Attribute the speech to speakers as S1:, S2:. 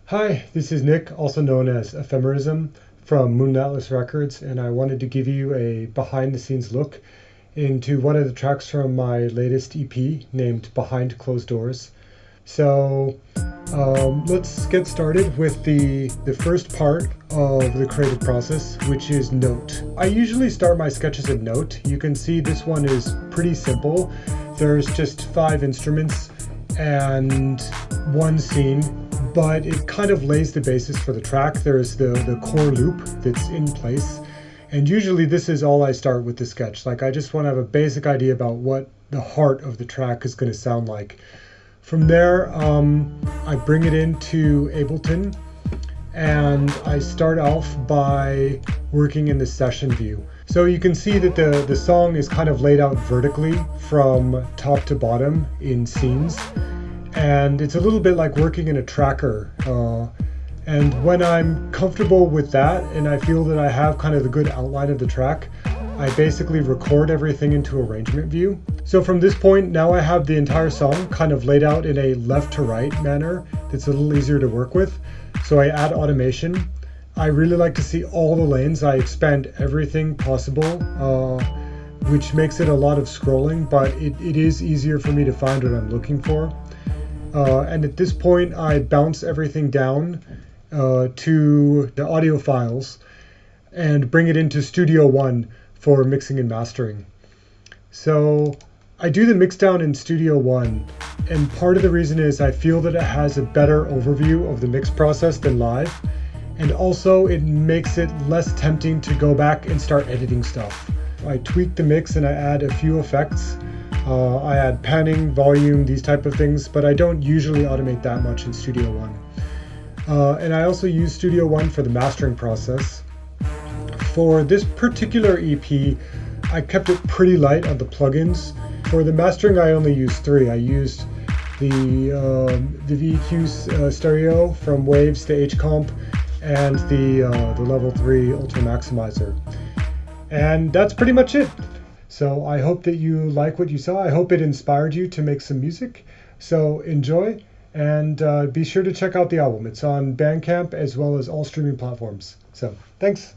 S1: Hi, this is Nick, also known as Ephemerism from Moon Atlas Records, and I wanted to give you a behind the scenes look into one of the tracks from my latest EP named Behind Closed Doors. So let's get started with the first part of the creative process, which is note. I usually start my sketches at note. You can see this one is pretty simple. There's just 5 instruments and one scene, but it kind of lays the basis for the track. There's the core loop that's in place. And usually this is all I start with the sketch. Like, I just want to have a basic idea about what the heart of the track is going to sound like. From there, I bring it into Ableton and I start off by working in the session view. So you can see that the song is kind of laid out vertically from top to bottom in scenes. And it's a little bit like working in a tracker. And when I'm comfortable with that and I feel that I have kind of the good outline of the track, I basically record everything into arrangement view. So from this point, now I have the entire song kind of laid out in a left to right manner that's a little easier to work with. So I add automation. I really like to see all the lanes. I expand everything possible, which makes it a lot of scrolling, but it is easier for me to find what I'm looking for. And at this point, I bounce everything down to the audio files and bring it into Studio One for mixing and mastering. So I do the mix down in Studio One, and part of the reason is I feel that it has a better overview of the mix process than live, and also it makes it less tempting to go back and start editing stuff. I tweak the mix and I add a few effects. I add panning, volume, these type of things, but I don't usually automate that much in Studio One. And I also use Studio One for the mastering process. For this particular EP, I kept it pretty light on the plugins. For the mastering, I only used 3. I used the VEQ stereo from Waves to H-Comp and the Level 3 Ultra Maximizer. And that's pretty much it. So I hope that you like what you saw. I hope it inspired you to make some music. So enjoy, and be sure to check out the album. It's on Bandcamp as well as all streaming platforms. So thanks.